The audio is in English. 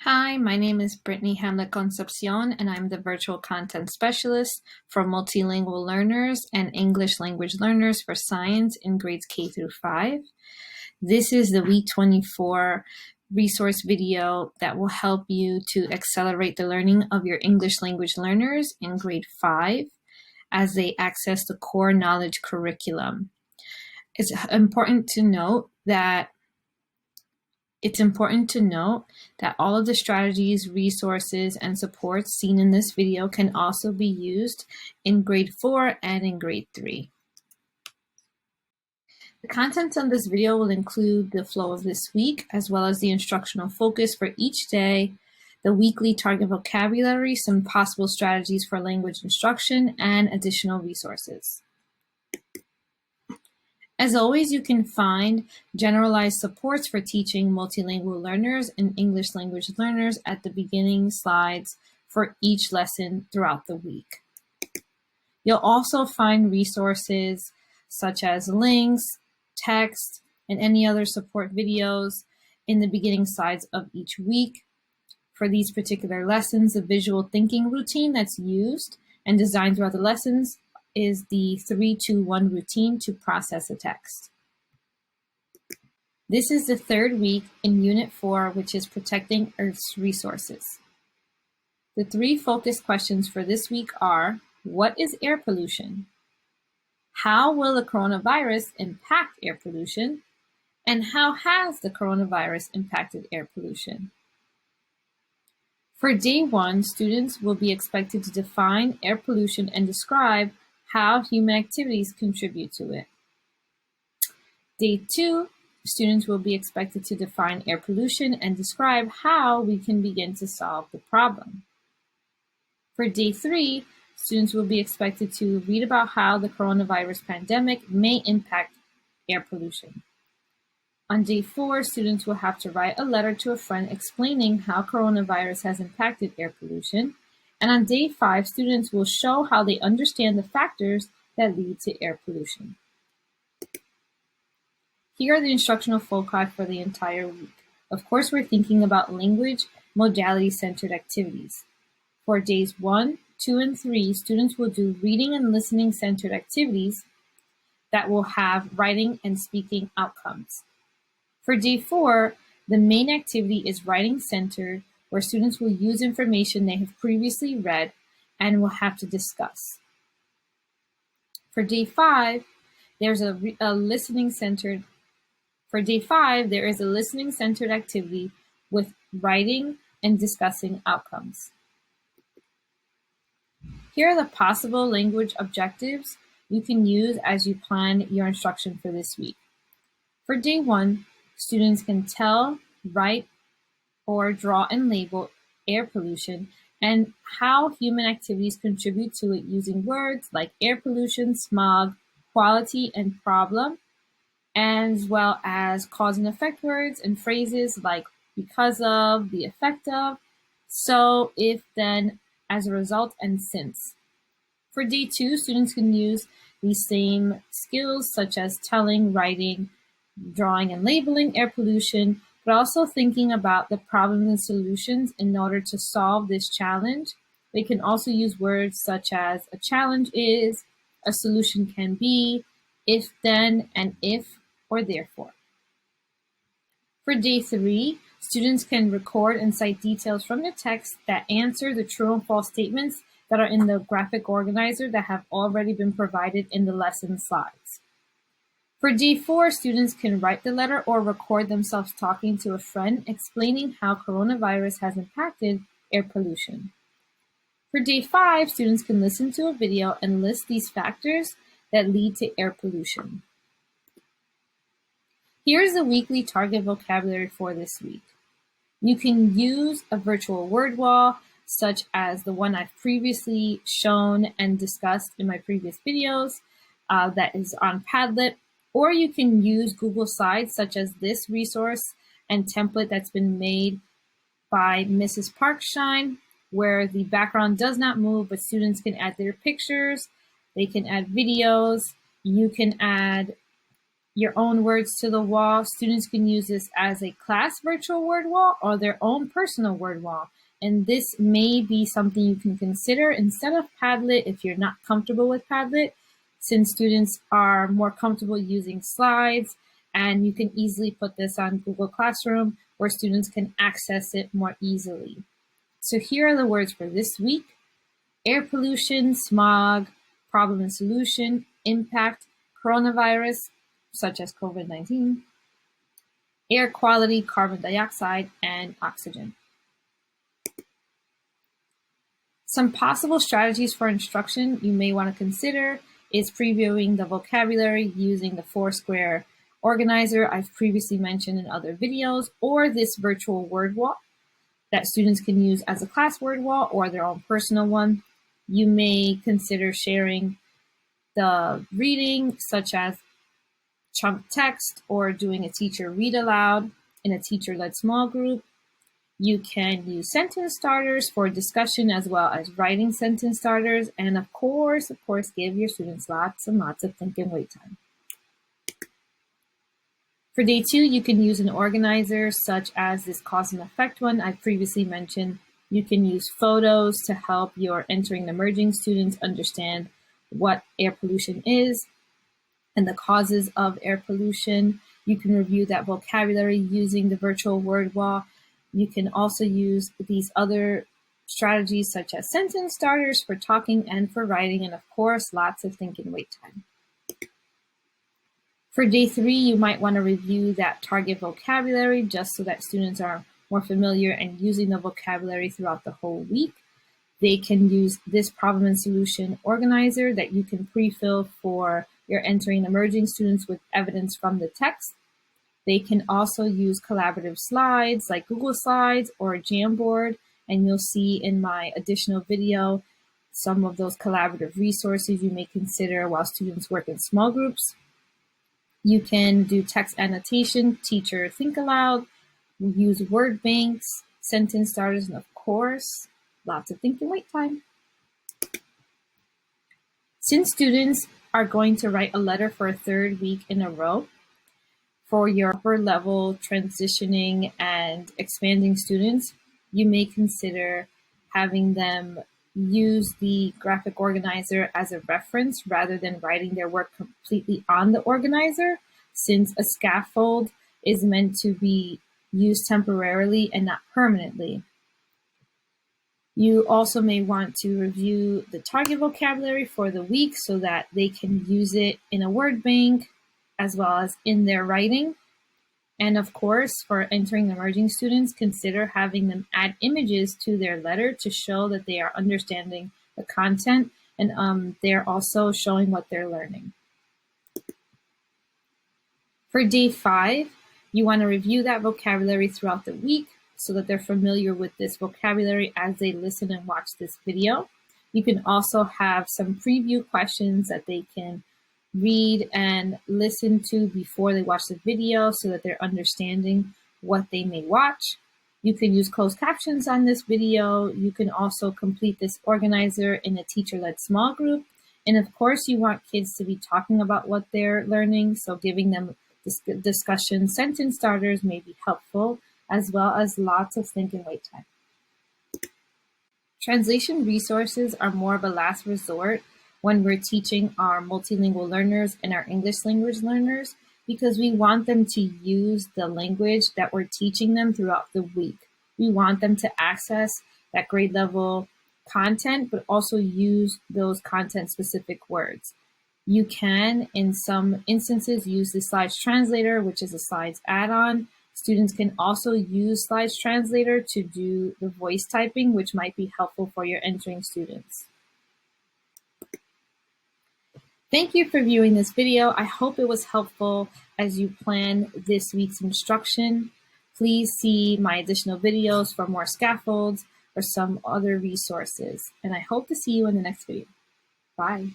Hi, my name is Brittany Hamlet Concepcion, and I'm the Virtual Content Specialist for Multilingual Learners and English Language Learners for Science in grades K through 5. This is the Week 24 resource video that will help you to accelerate the learning of your English language learners in grade 5 as they access the core knowledge curriculum. It's important to note that all of the strategies, resources, and supports seen in this video can also be used in grade 4 and in grade 3. The content on this video will include the flow of this week, as well as the instructional focus for each day, the weekly target vocabulary, some possible strategies for language instruction, and additional resources. As always, you can find generalized supports for teaching multilingual learners and English language learners at the beginning slides for each lesson throughout the week. You'll also find resources such as links, text, and any other support videos in the beginning slides of each week. For these particular lessons, the visual thinking routine that's used and designed throughout the lessons is the 3-2-1 routine to process a text. This is the third week in Unit 4, which is Protecting Earth's Resources. The 3 focus questions for this week are: what is air pollution? How will the coronavirus impact air pollution? And how has the coronavirus impacted air pollution? For day 1, students will be expected to define air pollution and describe how human activities contribute to it. Day 2, students will be expected to define air pollution and describe how we can begin to solve the problem. For day 3, students will be expected to read about how the coronavirus pandemic may impact air pollution. On day 4, students will have to write a letter to a friend explaining how coronavirus has impacted air pollution. And on day 5, students will show how they understand the factors that lead to air pollution. Here are the instructional foci for the entire week. Of course, we're thinking about language modality-centered activities. For days 1, 2, and 3, students will do reading and listening-centered activities that will have writing and speaking outcomes. For day 4, the main activity is writing-centered, where students will use information they have previously read and will have to discuss. For day 5, there is a listening-centered activity with writing and discussing outcomes. Here are the possible language objectives you can use as you plan your instruction for this week. For day 1, students can tell, write, or draw and label air pollution and how human activities contribute to it using words like air pollution, smog, quality, and problem, as well as cause and effect words and phrases like because of, the effect of, so, if, then, as a result, and since. For day 2, students can use these same skills such as telling, writing, drawing, and labeling air pollution, but also thinking about the problems and solutions in order to solve this challenge. They can also use words such as a challenge is, a solution can be, if then, and if, or therefore. For day 3, students can record and cite details from the text that answer the true and false statements that are in the graphic organizer that have already been provided in the lesson slides. For day 4, students can write the letter or record themselves talking to a friend explaining how coronavirus has impacted air pollution. For day 5, students can listen to a video and list these factors that lead to air pollution. Here's the weekly target vocabulary for this week. You can use a virtual word wall, such as the one I've previously shown and discussed in my previous videos, that is on Padlet. Or you can use Google Slides, such as this resource and template that's been made by Mrs. Parkshine, where the background does not move, but students can add their pictures, they can add videos, you can add your own words to the wall. Students can use this as a class virtual word wall or their own personal word wall. And this may be something you can consider instead of Padlet if you're not comfortable with Padlet, since students are more comfortable using slides, and you can easily put this on Google Classroom where students can access it more easily. So here are the words for this week: air pollution, smog, problem and solution, impact, coronavirus, such as COVID-19, air quality, carbon dioxide, and oxygen. Some possible strategies for instruction you may want to consider is previewing the vocabulary using the Foursquare organizer I've previously mentioned in other videos, or this virtual word wall that students can use as a class word wall or their own personal one. You may consider sharing the reading, such as chunk text or doing a teacher read aloud in a teacher-led small group. You can use sentence starters for discussion as well as writing sentence starters. And of course, give your students lots and lots of think and wait time. For day 2, you can use an organizer such as this cause and effect one I previously mentioned. You can use photos to help your entering and emerging students understand what air pollution is and the causes of air pollution. You can review that vocabulary using the virtual word wall. You can also use these other strategies such as sentence starters for talking and for writing, and of course, lots of think and wait time. For day 3, you might want to review that target vocabulary just so that students are more familiar and using the vocabulary throughout the whole week. They can use this problem and solution organizer that you can pre-fill for your entering and emerging students with evidence from the text. They can also use collaborative slides like Google Slides or Jamboard, and you'll see in my additional video some of those collaborative resources you may consider while students work in small groups. You can do text annotation, teacher think aloud, use word banks, sentence starters, and of course, lots of think and wait time. Since students are going to write a letter for a 3rd week in a row, for your upper level transitioning and expanding students, you may consider having them use the graphic organizer as a reference rather than writing their work completely on the organizer, since a scaffold is meant to be used temporarily and not permanently. You also may want to review the target vocabulary for the week so that they can use it in a word bank as well as in their writing. And of course, for entering and emerging students, consider having them add images to their letter to show that they are understanding the content, and they're also showing what they're learning. For day 5, you want to review that vocabulary throughout the week so that they're familiar with this vocabulary as they listen and watch this video. You can also have some preview questions that they can read and listen to before they watch the video so that they're understanding what they may watch. You can use closed captions on this video. You can also complete this organizer in a teacher-led small group. And of course, you want kids to be talking about what they're learning, so giving them discussion sentence starters may be helpful, as well as lots of think and wait time. Translation resources are more of a last resort when we're teaching our multilingual learners and our English language learners, because we want them to use the language that we're teaching them throughout the week. We want them to access that grade level content, but also use those content specific words. You can, in some instances, use the Slides Translator, which is a Slides add-on. Students can also use Slides Translator to do the voice typing, which might be helpful for your entering students. Thank you for viewing this video. I hope it was helpful as you plan this week's instruction. Please see my additional videos for more scaffolds or some other resources. And I hope to see you in the next video. Bye.